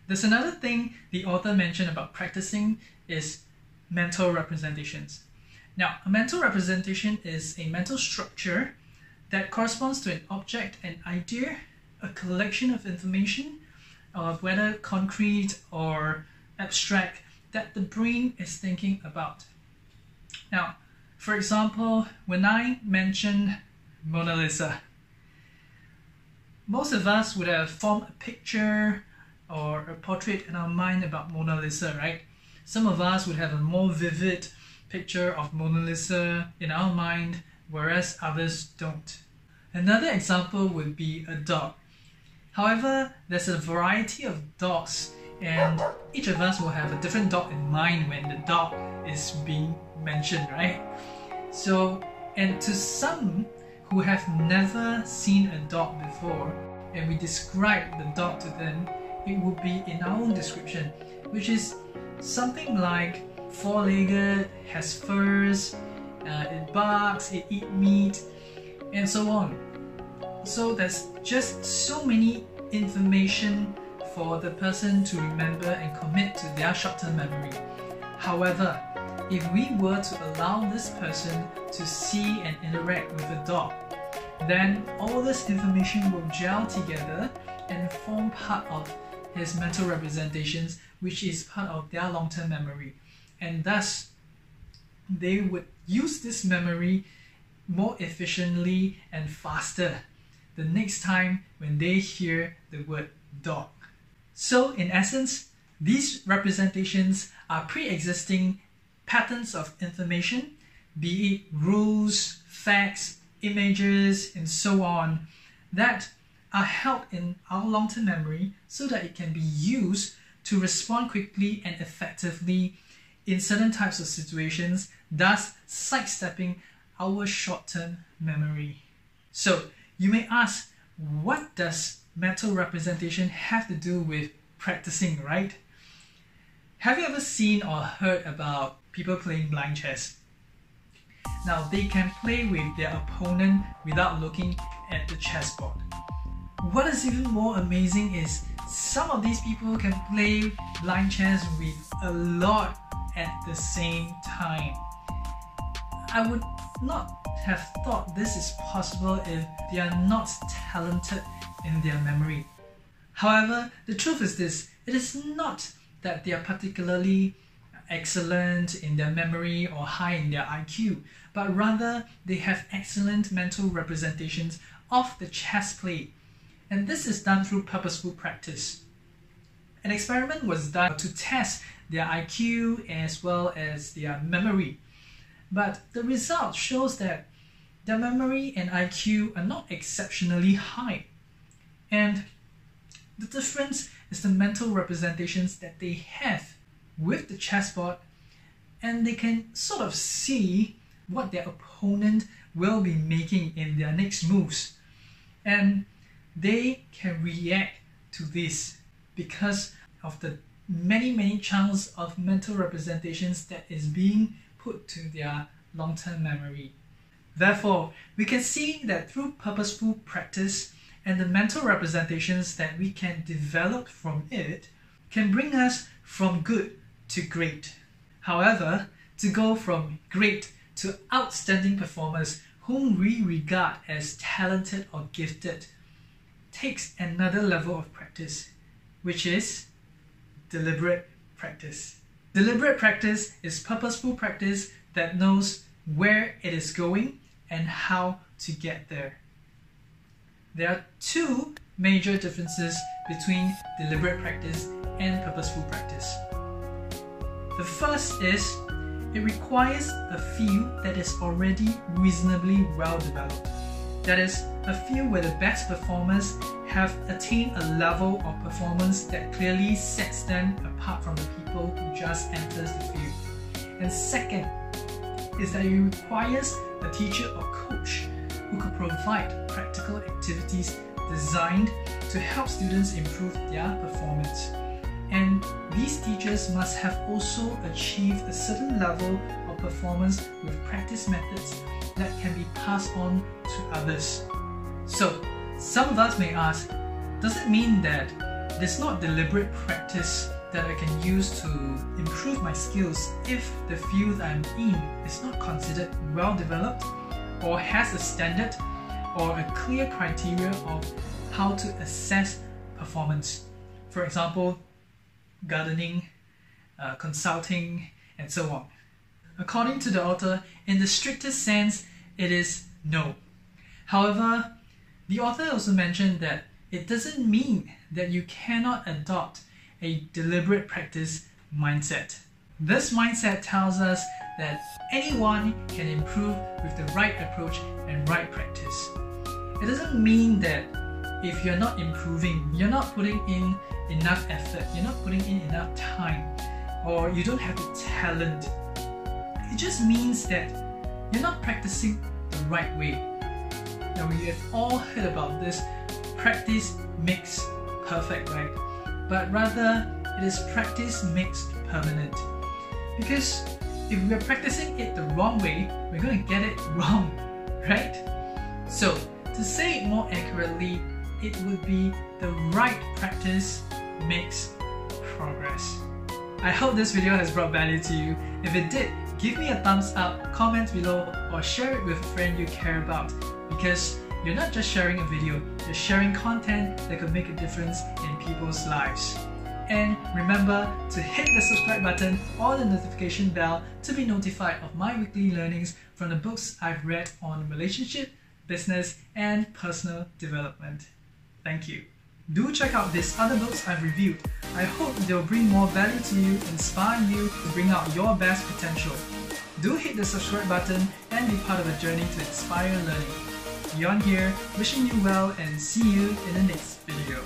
There's another thing the author mentioned about practicing is mental representations. Now, a mental representation is a mental structure that corresponds to an object, an idea, a collection of information, whether concrete or abstract, that the brain is thinking about. Now, for example, when I mention Mona Lisa, most of us would have formed a picture or a portrait in our mind about Mona Lisa, right? Some of us would have a more vivid picture of Mona Lisa in our mind, whereas others don't. Another example would be a dog. However, there's a variety of dogs, and each of us will have a different dog in mind when the dog is being mentioned, right? So, and to some who have never seen a dog before, and we describe the dog to them, it would be in our own description, which is something like four-legged, has furs, it barks, it eats meat, and so on. So there's just so many information for the person to remember and commit to their short-term memory. However, if we were to allow this person to see and interact with a dog, then all this information will gel together and form part of his mental representations, which is part of their long-term memory. And thus, they would use this memory more efficiently and faster the next time when they hear the word dog. So in essence, these representations are pre-existing patterns of information, be it rules, facts, images, and so on, that are held in our long-term memory so that it can be used to respond quickly and effectively in certain types of situations, thus sidestepping our short-term memory. So you may ask, what does mental representation have to do with practicing, right? Have you ever seen or heard about people playing blind chess? Now, they can play with their opponent without looking at the chessboard. What is even more amazing is some of these people can play blind chess with a lot at the same time. I would not have thought this is possible if they are not talented in their memory. However, the truth is this: it is not that they are particularly excellent in their memory or high in their IQ, but rather they have excellent mental representations of the chess play. And this is done through purposeful practice. An experiment was done to test their IQ as well as their memory. But the result shows that their memory and IQ are not exceptionally high. And the difference is the mental representations that they have with the chessboard, and they can sort of see what their opponent will be making in their next moves. And they can react to this because of the many chunks of mental representations that is being put to their long-term memory. Therefore, we can see that through purposeful practice and the mental representations that we can develop from it can bring us from good to great. However, to go from great to outstanding performers whom we regard as talented or gifted takes another level of practice, which is deliberate practice. Deliberate practice is purposeful practice that knows where it is going and how to get there. There are two major differences between deliberate practice and purposeful practice. The first is it requires a field that is already reasonably well developed. That is, a field where the best performers have attained a level of performance that clearly sets them apart from the people who just enters the field. And second is that it requires a teacher or coach who could provide practical activities designed to help students improve their performance. And these teachers must have also achieved a certain level of performance with practice methods that can be passed on to others. So, some of us may ask, does it mean that It is not deliberate practice that I can use to improve my skills if the field I'm in is not considered well developed or has a standard or a clear criteria of how to assess performance. For example, gardening, consulting, and so on. According to the author, in the strictest sense, it is no. However, the author also mentioned that it doesn't mean that you cannot adopt a deliberate practice mindset. This mindset tells us that anyone can improve with the right approach and right practice. It doesn't mean that if you're not improving, you're not putting in enough effort, you're not putting in enough time, or you don't have the talent. It just means that you're not practicing the right way. Now, we have all heard about this practice makes perfect, right? But rather, it is practice makes permanent. Because if we are practicing it the wrong way, we're going to get it wrong, right? So, to say it more accurately, it would be the right practice makes progress. I hope this video has brought value to you. If it did, give me a thumbs up, comment below, or share it with a friend you care about, because you're not just sharing a video, you're sharing content that could make a difference in people's lives. And remember to hit the subscribe button or the notification bell to be notified of my weekly learnings from the books I've read on relationship, business, and personal development. Thank you. Do check out these other books I've reviewed. I hope they'll bring more value to you, inspire you to bring out your best potential. Do hit the subscribe button and be part of a journey to inspire learning. Beyond here, wishing you well and see you in the next video.